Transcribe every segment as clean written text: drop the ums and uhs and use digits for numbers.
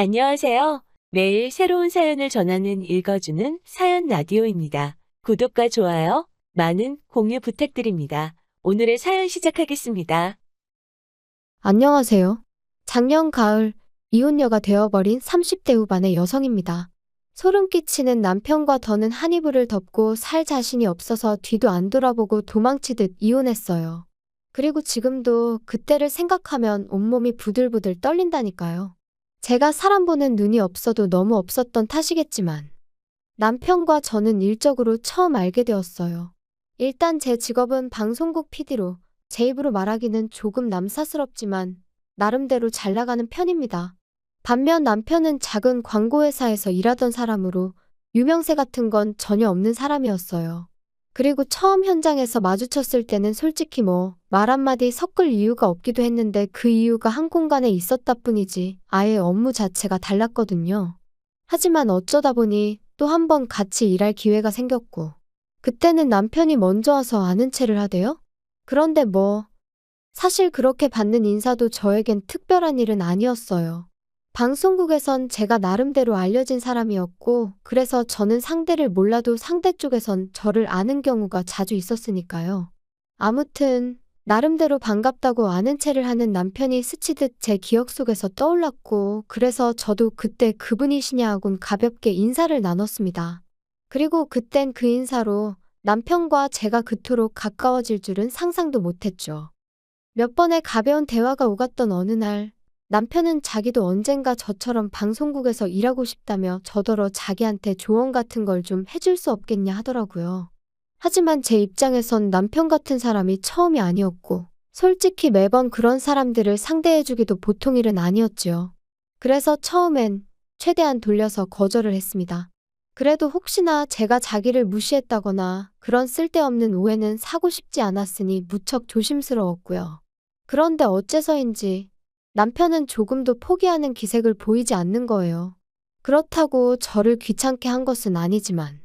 안녕하세요. 매일 새로운 사연을 전하는 읽어주는 사연 라디오입니다. 구독과 좋아요, 많은 공유 부탁드립니다. 오늘의 사연 시작하겠습니다. 안녕하세요. 작년 가을 이혼녀가 되어버린 30대 후반의 여성입니다. 소름 끼치는 남편과 더는 한 이불을 덮고 살 자신이 없어서 뒤도 안 돌아보고 도망치듯 이혼했어요. 그리고 지금도 그때를 생각하면 온몸이 부들부들 떨린다니까요. 제가 사람 보는 눈이 없어도 너무 없었던 탓이겠지만 남편과 저는 일적으로 처음 알게 되었어요. 일단 제 직업은 방송국 PD로 제 입으로 말하기는 조금 남사스럽지만 나름대로 잘 나가는 편입니다. 반면 남편은 작은 광고회사에서 일하던 사람으로 유명세 같은 건 전혀 없는 사람이었어요. 그리고 처음 현장에서 마주쳤을 때는 솔직히 말 한마디 섞을 이유가 없기도 했는데 그 이유가 한 공간에 있었다 뿐이지 아예 업무 자체가 달랐거든요. 하지만 어쩌다 보니 또 한 번 같이 일할 기회가 생겼고 그때는 남편이 먼저 와서 아는 체를 하대요? 그런데 사실 그렇게 받는 인사도 저에겐 특별한 일은 아니었어요. 방송국에선 제가 나름대로 알려진 사람이었고 그래서 저는 상대를 몰라도 상대 쪽에선 저를 아는 경우가 자주 있었으니까요. 아무튼 나름대로 반갑다고 아는 체를 하는 남편이 스치듯 제 기억 속에서 떠올랐고 그래서 저도 그때 그분이시냐 하곤 가볍게 인사를 나눴습니다. 그리고 그땐 그 인사로 남편과 제가 그토록 가까워질 줄은 상상도 못했죠. 몇 번의 가벼운 대화가 오갔던 어느 날 남편은 자기도 언젠가 저처럼 방송국에서 일하고 싶다며 저더러 자기한테 조언 같은 걸 좀 해줄 수 없겠냐 하더라고요. 하지만 제 입장에선 남편 같은 사람이 처음이 아니었고 솔직히 매번 그런 사람들을 상대해주기도 보통 일은 아니었지요. 그래서 처음엔 최대한 돌려서 거절을 했습니다. 그래도 혹시나 제가 자기를 무시했다거나 그런 쓸데없는 오해는 사고 싶지 않았으니 무척 조심스러웠고요. 그런데 어째서인지 남편은 조금도 포기하는 기색을 보이지 않는 거예요. 그렇다고 저를 귀찮게 한 것은 아니지만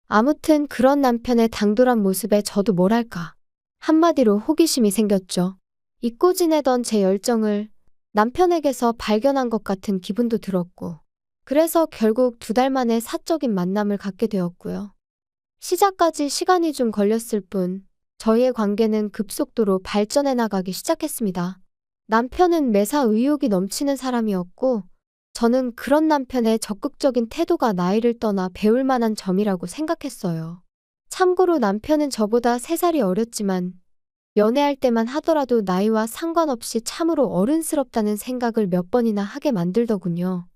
아무튼 그런 남편의 당돌한 모습에 저도 뭐랄까 한마디로 호기심이 생겼죠. 잊고 지내던 제 열정을 남편에게서 발견한 것 같은 기분도 들었고 그래서 결국 2달 만에 사적인 만남을 갖게 되었고요. 시작까지 시간이 좀 걸렸을 뿐 저희의 관계는 급속도로 발전해 나가기 시작했습니다. 남편은 매사 의욕이 넘치는 사람이었고 저는 그런 남편의 적극적인 태도가 나이를 떠나 배울 만한 점이라고 생각했어요. 참고로 남편은 저보다 3살이 어렸지만 연애할 때만 하더라도 나이와 상관없이 참으로 어른스럽다는 생각을 몇 번이나 하게 만들더군요.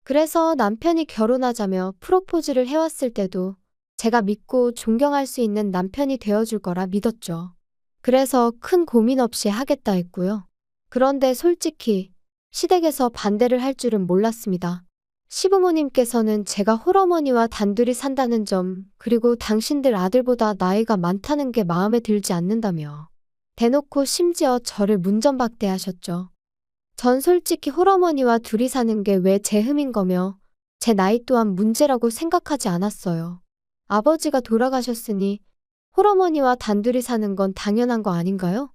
그래서 남편이 결혼하자며 프로포즈를 해왔을 때도 제가 믿고 존경할 수 있는 남편이 되어줄 거라 믿었죠. 그래서 큰 고민 없이 하겠다 했고요. 그런데 솔직히 시댁에서 반대를 할 줄은 몰랐습니다. 시부모님께서는 제가 홀어머니와 단둘이 산다는 점, 그리고 당신들 아들보다 나이가 많다는 게 마음에 들지 않는다며 대놓고 심지어 저를 문전박대하셨죠. 전 솔직히 홀어머니와 둘이 사는 게 왜 제 흠인 거며 제 나이 또한 문제라고 생각하지 않았어요. 아버지가 돌아가셨으니 홀어머니와 단둘이 사는 건 당연한 거 아닌가요?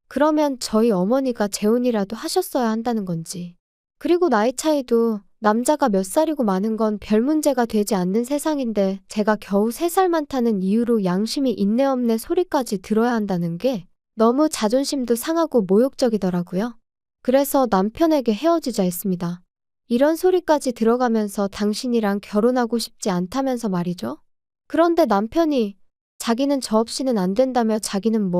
그러면 저희 어머니가 재혼이라도 하셨어야 한다는 건지. 그리고 나이 차이도 남자가 몇 살이고 많은 건 별 문제가 되지 않는 세상인데 제가 겨우 3살 많다는 이유로 양심이 있네 없네 소리까지 들어야 한다는 게 너무 자존심도 상하고 모욕적이더라고요. 그래서 남편에게 헤어지자 했습니다. 이런 소리까지 들어가면서 당신이랑 결혼하고 싶지 않다면서 말이죠. 그런데 남편이 자기는 저 없이는 안 된다며 자기는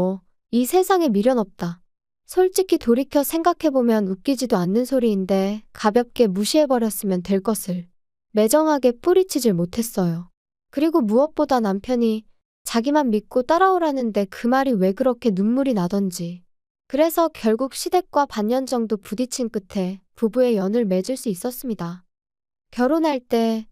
이 세상에 미련 없다. 솔직히 돌이켜 생각해보면 웃기지도 않는 소리인데 가볍게 무시해버렸으면 될 것을 매정하게 뿌리치질 못했어요. 그리고 무엇보다 남편이 자기만 믿고 따라오라는데 그 말이 왜 그렇게 눈물이 나던지. 그래서 결국 시댁과 반년 정도 부딪힌 끝에 부부의 연을 맺을 수 있었습니다. 결혼할 때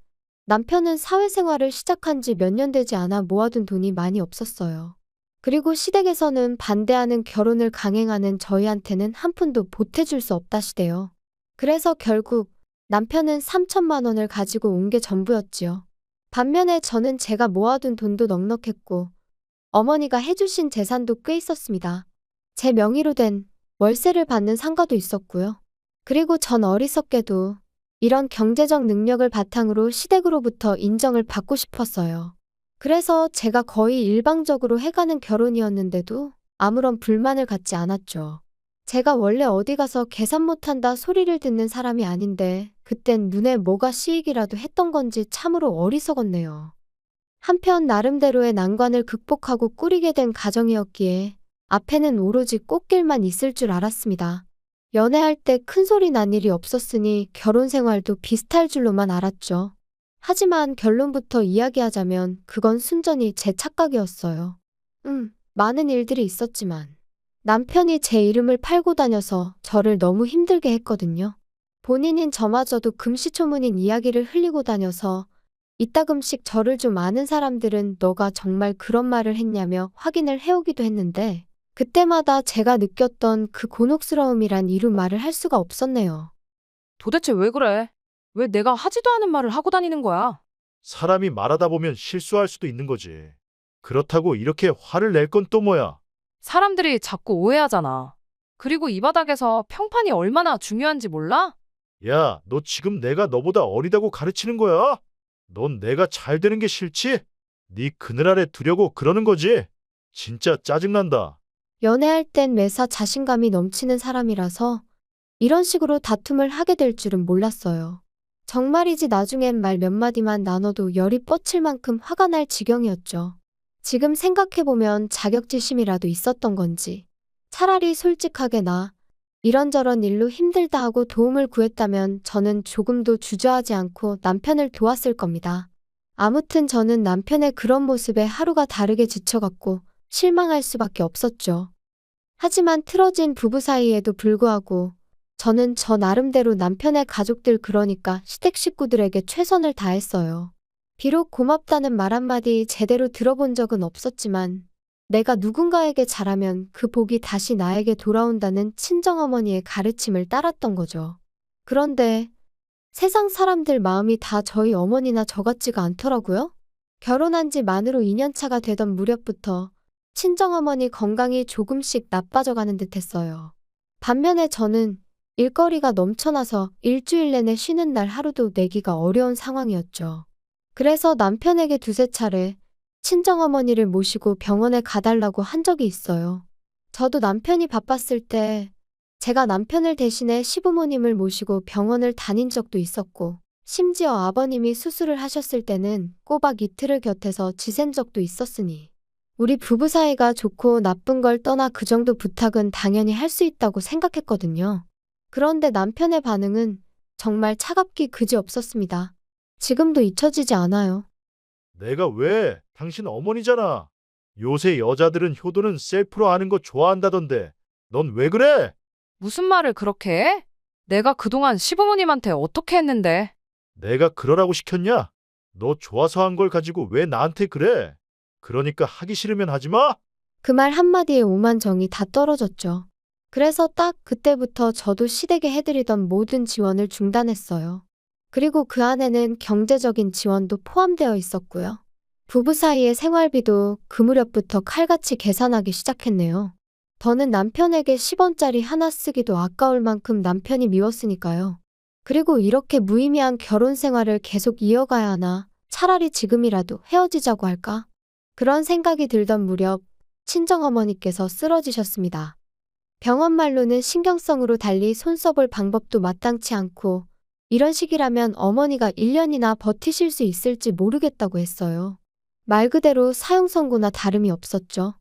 남편은 사회생활을 시작한 지 몇 년 되지 않아 모아둔 돈이 많이 없었어요. 그리고 시댁에서는 반대하는 결혼을 강행하는 저희한테는 한 푼도 보태줄 수 없다시대요. 그래서 결국 남편은 3천만 원을 가지고 온 게 전부였지요. 반면에 저는 제가 모아둔 돈도 넉넉했고 어머니가 해주신 재산도 꽤 있었습니다. 제 명의로 된 월세를 받는 상가도 있었고요. 그리고 전 어리석게도 이런 경제적 능력을 바탕으로 시댁으로부터 인정을 받고 싶었어요. 그래서 제가 거의 일방적으로 해가는 결혼이었는데도 아무런 불만을 갖지 않았죠. 제가 원래 어디 가서 계산 못한다 소리를 듣는 사람이 아닌데 그땐 눈에 뭐가 씌이기라도 했던 건지 참으로 어리석었네요. 한편 나름대로의 난관을 극복하고 꾸리게 된 가정이었기에 앞에는 오로지 꽃길만 있을 줄 알았습니다. 연애할 때 큰 소리 난 일이 없었으니 결혼 생활도 비슷할 줄로만 알았죠. 하지만 결론부터 이야기하자면 그건 순전히 제 착각이었어요. 많은 일들이 있었지만 남편이 제 이름을 팔고 다녀서 저를 너무 힘들게 했거든요. 본인인 저마저도 금시초문인 이야기를 흘리고 다녀서 이따금씩 저를 좀 아는 사람들은 너가 정말 그런 말을 했냐며 확인을 해오기도 했는데 그때마다 제가 느꼈던 그 곤혹스러움이란 이루 말을 할 수가 없었네요. 도대체 왜 그래? 왜 내가 하지도 않은 말을 하고 다니는 거야? 사람이 말하다 보면 실수할 수도 있는 거지. 그렇다고 이렇게 화를 낼 건 또 뭐야? 사람들이 자꾸 오해하잖아. 그리고 이 바닥에서 평판이 얼마나 중요한지 몰라? 야, 너 지금 내가 너보다 어리다고 가르치는 거야? 넌 내가 잘 되는 게 싫지? 네 그늘 아래 두려고 그러는 거지? 진짜 짜증난다. 연애할 땐 매사 자신감이 넘치는 사람이라서 이런 식으로 다툼을 하게 될 줄은 몰랐어요. 정말이지 나중엔 말 몇 마디만 나눠도 열이 뻗칠 만큼 화가 날 지경이었죠. 지금 생각해보면 자격지심이라도 있었던 건지 차라리 솔직하게 나 이런저런 일로 힘들다 하고 도움을 구했다면 저는 조금도 주저하지 않고 남편을 도왔을 겁니다. 아무튼 저는 남편의 그런 모습에 하루가 다르게 지쳐갔고 실망할 수밖에 없었죠. 하지만 틀어진 부부 사이에도 불구하고 저는 저 나름대로 남편의 가족들 그러니까 시댁 식구들에게 최선을 다했어요. 비록 고맙다는 말 한마디 제대로 들어본 적은 없었지만 내가 누군가에게 잘하면 그 복이 다시 나에게 돌아온다는 친정어머니의 가르침을 따랐던 거죠. 그런데 세상 사람들 마음이 다 저희 어머니나 저 같지가 않더라고요. 결혼한 지 만으로 2년차가 되던 무렵부터 친정어머니 건강이 조금씩 나빠져가는 듯 했어요. 반면에 저는 일거리가 넘쳐나서 일주일 내내 쉬는 날 하루도 내기가 어려운 상황이었죠. 그래서 남편에게 두세 차례 친정어머니를 모시고 병원에 가달라고 한 적이 있어요. 저도 남편이 바빴을 때 제가 남편을 대신해 시부모님을 모시고 병원을 다닌 적도 있었고 심지어 아버님이 수술을 하셨을 때는 꼬박 이틀을 곁에서 지샌 적도 있었으니 우리 부부 사이가 좋고 나쁜 걸 떠나 그 정도 부탁은 당연히 할 수 있다고 생각했거든요. 그런데 남편의 반응은 정말 차갑기 그지없었습니다. 지금도 잊혀지지 않아요. 내가 왜? 당신 어머니잖아. 요새 여자들은 효도는 셀프로 하는 거 좋아한다던데. 넌 왜 그래? 무슨 말을 그렇게 해? 내가 그동안 시부모님한테 어떻게 했는데? 내가 그러라고 시켰냐? 너 좋아서 한 걸 가지고 왜 나한테 그래? 그러니까 하기 싫으면 하지 마? 그 말 한마디에 오만 정이 다 떨어졌죠. 그래서 딱 그때부터 저도 시댁에 해드리던 모든 지원을 중단했어요. 그리고 그 안에는 경제적인 지원도 포함되어 있었고요. 부부 사이의 생활비도 그 무렵부터 칼같이 계산하기 시작했네요. 더는 남편에게 10원짜리 하나 쓰기도 아까울 만큼 남편이 미웠으니까요. 그리고 이렇게 무의미한 결혼 생활을 계속 이어가야 하나 차라리 지금이라도 헤어지자고 할까? 그런 생각이 들던 무렵 친정어머니께서 쓰러지셨습니다. 병원 말로는 신경성으로 달리 손 써볼 방법도 마땅치 않고 이런 식이라면 어머니가 1년이나 버티실 수 있을지 모르겠다고 했어요. 말 그대로 사형 선고나 다름이 없었죠.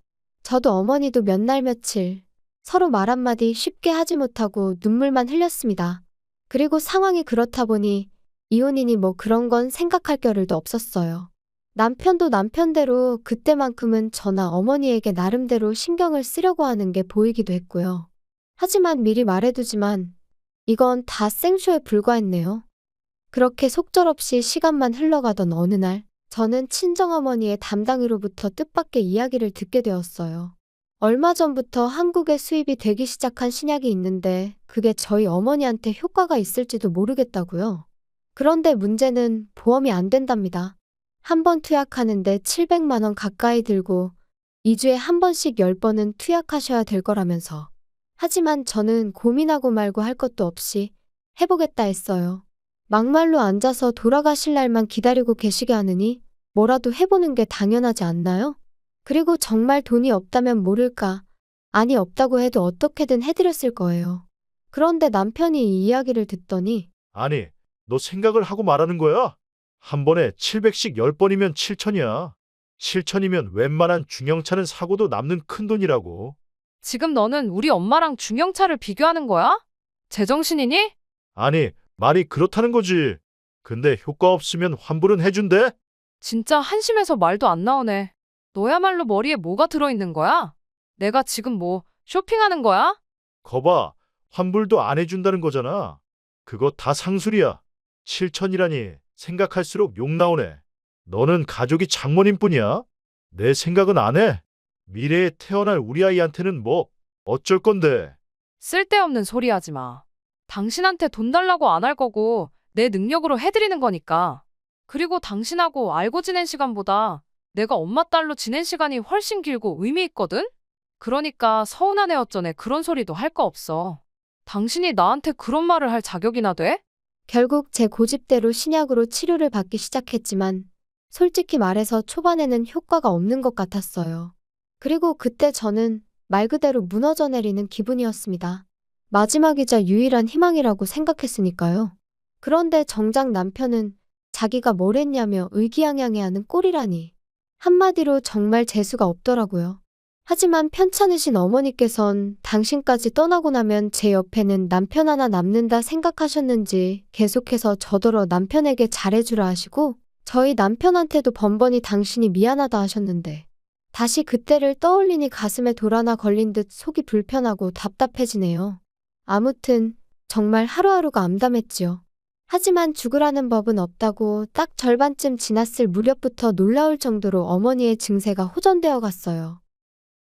저도 어머니도 몇 날 며칠 서로 말 한마디 쉽게 하지 못하고 눈물만 흘렸습니다. 그리고 상황이 그렇다 보니 이혼이니 뭐 그런 건 생각할 겨를도 없었어요. 남편도 남편대로 그때만큼은 저나 어머니에게 나름대로 신경을 쓰려고 하는 게 보이기도 했고요. 하지만 미리 말해두지만 이건 다 생쇼에 불과했네요. 그렇게 속절없이 시간만 흘러가던 어느 날 저는 친정어머니의 담당이로부터 뜻밖의 이야기를 듣게 되었어요. 얼마 전부터 한국에 수입이 되기 시작한 신약이 있는데 그게 저희 어머니한테 효과가 있을지도 모르겠다고요. 그런데 문제는 보험이 안 된답니다. 한 번 투약하는데 700만 원 가까이 들고 2주에 한 번씩 10번은 투약하셔야 될 거라면서. 하지만 저는 고민하고 말고 할 것도 없이 해보겠다 했어요. 막말로 앉아서 돌아가실 날만 기다리고 계시게 하느니 뭐라도 해보는 게 당연하지 않나요? 그리고 정말 돈이 없다면 모를까. 아니 없다고 해도 어떻게든 해드렸을 거예요. 그런데 남편이 이 이야기를 듣더니 아니, 너 생각을 하고 말하는 거야? 한 번에 700씩 10번이면 7천이야. 7천이면 웬만한 중형차는 사고도 남는 큰돈이라고. 지금 너는 우리 엄마랑 중형차를 비교하는 거야? 제정신이니? 아니, 말이 그렇다는 거지. 근데 효과 없으면 환불은 해준대? 진짜 한심해서 말도 안 나오네. 너야말로 머리에 뭐가 들어있는 거야? 내가 지금 뭐 쇼핑하는 거야? 거봐, 환불도 안 해준다는 거잖아. 그거 다 상술이야. 7천이라니 생각할수록 욕 나오네. 너는 가족이 장모님 뿐이야? 내 생각은 안 해. 미래에 태어날 우리 아이한테는 뭐 어쩔 건데. 쓸데없는 소리 하지 마. 당신한테 돈 달라고 안 할 거고 내 능력으로 해드리는 거니까. 그리고 당신하고 알고 지낸 시간보다 내가 엄마 딸로 지낸 시간이 훨씬 길고 의미 있거든? 그러니까 서운하네 어쩌네 그런 소리도 할 거 없어. 당신이 나한테 그런 말을 할 자격이나 돼? 결국 제 고집대로 신약으로 치료를 받기 시작했지만 솔직히 말해서 초반에는 효과가 없는 것 같았어요. 그리고 그때 저는 말 그대로 무너져 내리는 기분이었습니다. 마지막이자 유일한 희망이라고 생각했으니까요. 그런데 정작 남편은 자기가 뭘 했냐며 의기양양해하는 꼴이라니. 한마디로 정말 재수가 없더라고요. 하지만 편찮으신 어머니께선 당신까지 떠나고 나면 제 옆에는 남편 하나 남는다 생각하셨는지 계속해서 저더러 남편에게 잘해주라 하시고 저희 남편한테도 번번이 당신이 미안하다 하셨는데 다시 그때를 떠올리니 가슴에 돌 하나 걸린 듯 속이 불편하고 답답해지네요. 아무튼 정말 하루하루가 암담했지요. 하지만 죽으라는 법은 없다고 딱 절반쯤 지났을 무렵부터 놀라울 정도로 어머니의 증세가 호전되어 갔어요.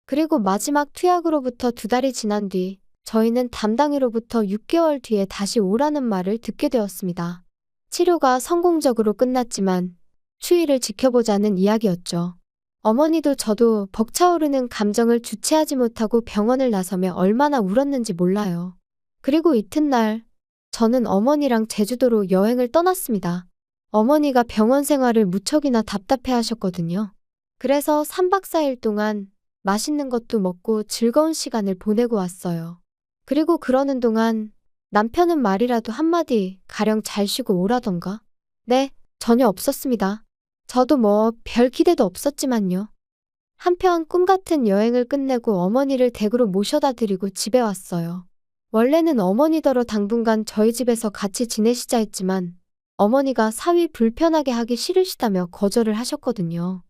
그리고 마지막 투약으로부터 2달이 지난 뒤 저희는 담당이로부터 6개월 뒤에 다시 오라는 말을 듣게 되었습니다. 치료가 성공적으로 끝났지만 추이를 지켜보자는 이야기였죠. 어머니도 저도 벅차오르는 감정을 주체하지 못하고 병원을 나서며 얼마나 울었는지 몰라요. 그리고 이튿날 저는 어머니랑 제주도로 여행을 떠났습니다. 어머니가 병원 생활을 무척이나 답답해 하셨거든요. 그래서 3박 4일 동안 맛있는 것도 먹고 즐거운 시간을 보내고 왔어요. 그리고 그러는 동안 남편은 말이라도 한마디 가령 잘 쉬고 오라던가? 네, 전혀 없었습니다. 저도 뭐 별 기대도 없었지만요. 한편 꿈같은 여행을 끝내고 어머니를 댁으로 모셔다 드리고 집에 왔어요. 원래는 어머니더러 당분간 저희 집에서 같이 지내시자 했지만 어머니가 사위 불편하게 하기 싫으시다며 거절을 하셨거든요.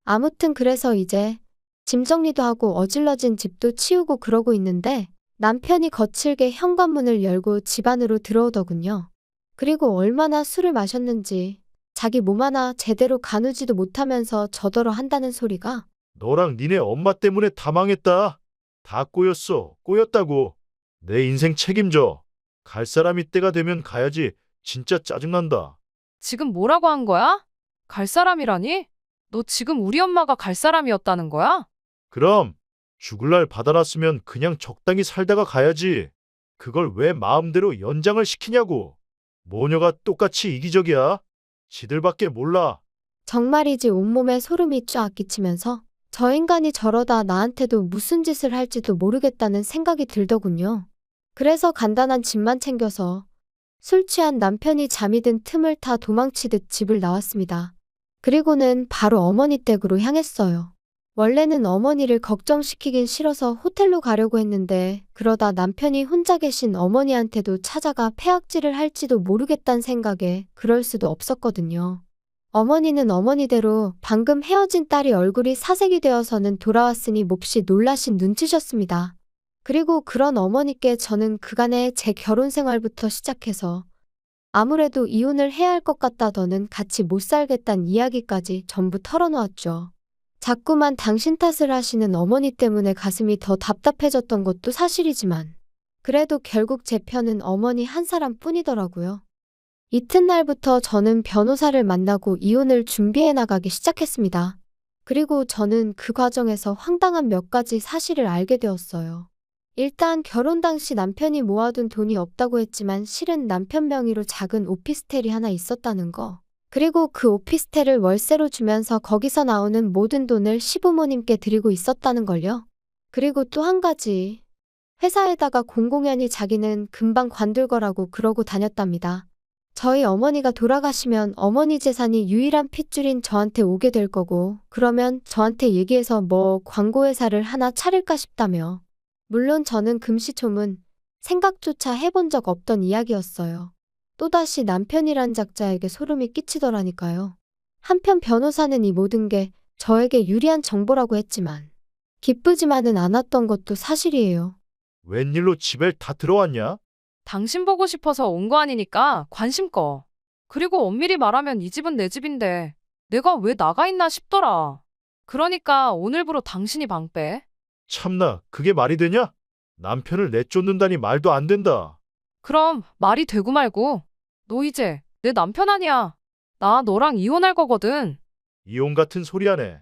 아무튼 그래서 이제 짐 정리도 하고 어질러진 집도 치우고 그러고 있는데 남편이 거칠게 현관문을 열고 집 안으로 들어오더군요. 그리고 얼마나 술을 마셨는지 자기 몸 하나 제대로 가누지도 못하면서 저더러 한다는 소리가 너랑 니네 엄마 때문에 다 망했다. 다 꼬였어. 꼬였다고. 내 인생 책임져. 갈 사람이 때가 되면 가야지. 진짜 짜증난다. 지금 뭐라고 한 거야? 갈 사람이라니? 너 지금 우리 엄마가 갈 사람이었다는 거야? 그럼 죽을 날 받아놨으면 그냥 적당히 살다가 가야지. 그걸 왜 마음대로 연장을 시키냐고. 모녀가 똑같이 이기적이야. 지들밖에 몰라. 정말이지 온몸에 소름이 쫙 끼치면서 저 인간이 저러다 나한테도 무슨 짓을 할지도 모르겠다는 생각이 들더군요. 그래서 간단한 짐만 챙겨서 술 취한 남편이 잠이 든 틈을 타 도망치듯 집을 나왔습니다. 그리고는 바로 어머니 댁으로 향했어요. 원래는 어머니를 걱정시키긴 싫어서 호텔로 가려고 했는데 그러다 남편이 혼자 계신 어머니한테도 찾아가 패악질을 할지도 모르겠다는 생각에 그럴 수도 없었거든요. 어머니는 어머니대로 방금 헤어진 딸이 얼굴이 사색이 되어서는 돌아왔으니 몹시 놀라신 눈치셨습니다. 그리고 그런 어머니께 저는 그간의 제 결혼 생활부터 시작해서 아무래도 이혼을 해야 할 것 같다더는 같이 못 살겠다는 이야기까지 전부 털어놓았죠. 자꾸만 당신 탓을 하시는 어머니 때문에 가슴이 더 답답해졌던 것도 사실이지만 그래도 결국 제 편은 어머니 한 사람뿐이더라고요. 이튿날부터 저는 변호사를 만나고 이혼을 준비해 나가기 시작했습니다. 그리고 저는 그 과정에서 황당한 몇 가지 사실을 알게 되었어요. 일단 결혼 당시 남편이 모아둔 돈이 없다고 했지만 실은 남편 명의로 작은 오피스텔이 하나 있었다는 거. 그리고 그 오피스텔을 월세로 주면서 거기서 나오는 모든 돈을 시부모님께 드리고 있었다는 걸요. 그리고 또 한 가지. 회사에다가 공공연히 자기는 금방 관둘 거라고 그러고 다녔답니다. 저희 어머니가 돌아가시면 어머니 재산이 유일한 핏줄인 저한테 오게 될 거고, 그러면 저한테 얘기해서 뭐 광고회사를 하나 차릴까 싶다며. 물론 저는 금시초문, 생각조차 해본 적 없던 이야기였어요. 또다시 남편이란 작자에게 소름이 끼치더라니까요. 한편 변호사는 이 모든 게 저에게 유리한 정보라고 했지만 기쁘지만은 않았던 것도 사실이에요. 웬일로 집에 다 들어왔냐? 당신 보고 싶어서 온 거 아니니까 관심 꺼. 그리고 엄밀히 말하면 이 집은 내 집인데 내가 왜 나가 있나 싶더라. 그러니까 오늘부로 당신이 방 빼. 참나, 그게 말이 되냐? 남편을 내쫓는다니 말도 안 된다. 그럼 말이 되고 말고. 너 이제 내 남편 아니야. 나 너랑 이혼할 거거든. 이혼 같은 소리 하네.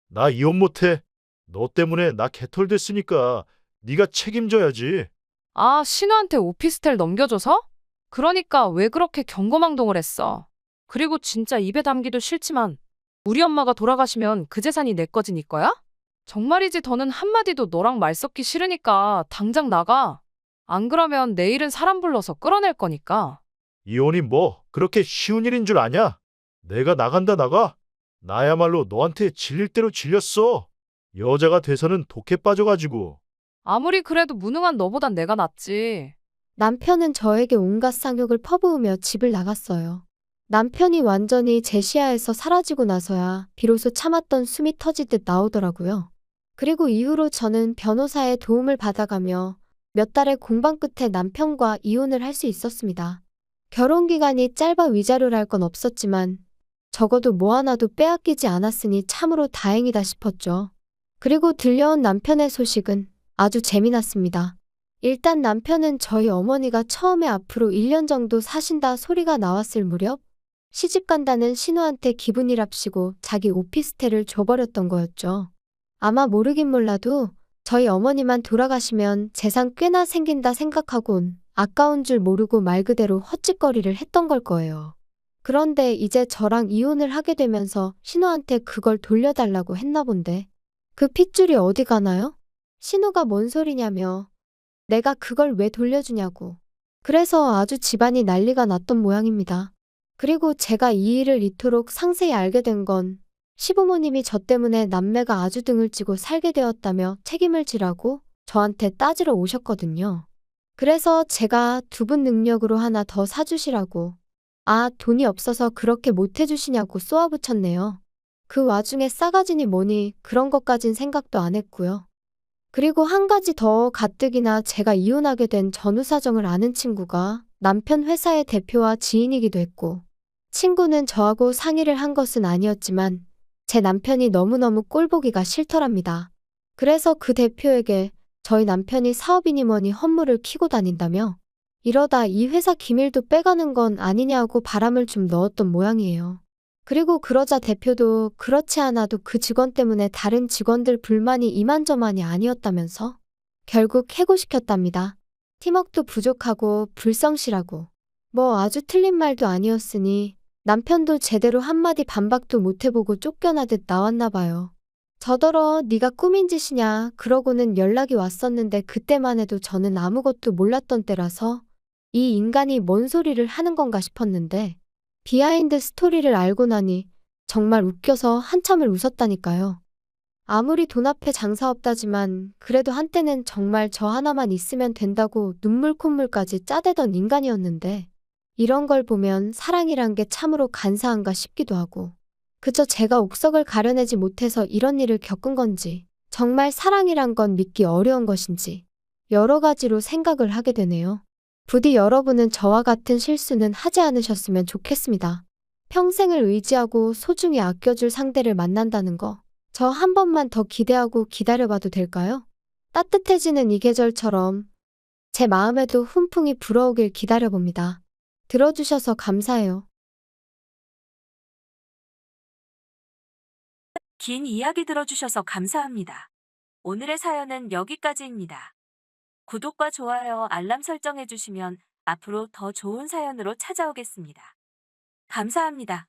나 이혼 못해. 너 때문에 나 개털됐으니까 네가 책임져야지. 아, 신우한테 오피스텔 넘겨줘서? 그러니까 왜 그렇게 경거망동을 했어. 그리고 진짜 입에 담기도 싫지만 우리 엄마가 돌아가시면 그 재산이 내 거지 니 거야? 정말이지 더는 한마디도 너랑 말 섞기 싫으니까 당장 나가. 안 그러면 내일은 사람 불러서 끌어낼 거니까. 이혼이 뭐 그렇게 쉬운 일인 줄 아냐? 내가 나간다 나가? 나야말로 너한테 질릴 대로 질렸어. 여자가 돼서는 독해 빠져가지고. 아무리 그래도 무능한 너보단 내가 낫지. 남편은 저에게 온갖 쌍욕을 퍼부으며 집을 나갔어요. 남편이 완전히 제 시야에서 사라지고 나서야 비로소 참았던 숨이 터지듯 나오더라고요. 그리고 이후로 저는 변호사의 도움을 받아가며 몇 달의 공방 끝에 남편과 이혼을 할 수 있었습니다. 결혼 기간이 짧아 위자료랄 건 없었지만 적어도 뭐 하나도 빼앗기지 않았으니 참으로 다행이다 싶었죠. 그리고 들려온 남편의 소식은 아주 재미났습니다. 일단 남편은 저희 어머니가 처음에 앞으로 1년 정도 사신다 소리가 나왔을 무렵 시집 간다는 신우한테 기분이랍시고 자기 오피스텔을 줘버렸던 거였죠. 아마 모르긴 몰라도 저희 어머니만 돌아가시면 재산 꽤나 생긴다 생각하곤 아까운 줄 모르고 말 그대로 헛짓거리를 했던 걸 거예요. 그런데 이제 저랑 이혼을 하게 되면서 신우한테 그걸 돌려달라고 했나 본데 그 핏줄이 어디 가나요? 신우가 뭔 소리냐며 내가 그걸 왜 돌려주냐고. 그래서 아주 집안이 난리가 났던 모양입니다. 그리고 제가 이 일을 이토록 상세히 알게 된 건 시부모님이 저 때문에 남매가 아주 등을 찌고 살게 되었다며 책임을 지라고 저한테 따지러 오셨거든요. 그래서 제가 두 분 능력으로 하나 더 사주시라고. 아, 돈이 없어서 그렇게 못해주시냐고 쏘아붙였네요. 그 와중에 싸가지니 뭐니 그런 것까진 생각도 안 했고요. 그리고 한 가지 더 가뜩이나 제가 이혼하게 된 전후 사정을 아는 친구가 남편 회사의 대표와 지인이기도 했고, 친구는 저하고 상의를 한 것은 아니었지만 제 남편이 너무너무 꼴보기가 싫더랍니다. 그래서 그 대표에게 저희 남편이 사업이니 뭐니 헛물을 키고 다닌다며 이러다 이 회사 기밀도 빼가는 건 아니냐고 바람을 좀 넣었던 모양이에요. 그리고 그러자 대표도 그렇지 않아도 그 직원 때문에 다른 직원들 불만이 이만저만이 아니었다면서 결국 해고시켰답니다. 팀워크도 부족하고 불성실하고 뭐 아주 틀린 말도 아니었으니 남편도 제대로 한마디 반박도 못해보고 쫓겨나듯 나왔나 봐요. 저더러 네가 꾸민 짓이냐 그러고는 연락이 왔었는데 그때만 해도 저는 아무것도 몰랐던 때라서 이 인간이 뭔 소리를 하는 건가 싶었는데 비하인드 스토리를 알고 나니 정말 웃겨서 한참을 웃었다니까요. 아무리 돈 앞에 장사 없다지만 그래도 한때는 정말 저 하나만 있으면 된다고 눈물 콧물까지 짜대던 인간이었는데 이런 걸 보면 사랑이란 게 참으로 간사한가 싶기도 하고 그저 제가 옥석을 가려내지 못해서 이런 일을 겪은 건지 정말 사랑이란 건 믿기 어려운 것인지 여러 가지로 생각을 하게 되네요. 부디 여러분은 저와 같은 실수는 하지 않으셨으면 좋겠습니다. 평생을 의지하고 소중히 아껴줄 상대를 만난다는 거, 저 한 번만 더 기대하고 기다려봐도 될까요? 따뜻해지는 이 계절처럼 제 마음에도 훈풍이 불어오길 기다려봅니다. 들어주셔서 감사해요. 긴 이야기 들어주셔서 감사합니다. 오늘의 사연은 여기까지입니다. 구독과 좋아요, 알람 설정해 주시면 앞으로 더 좋은 사연으로 찾아오겠습니다. 감사합니다.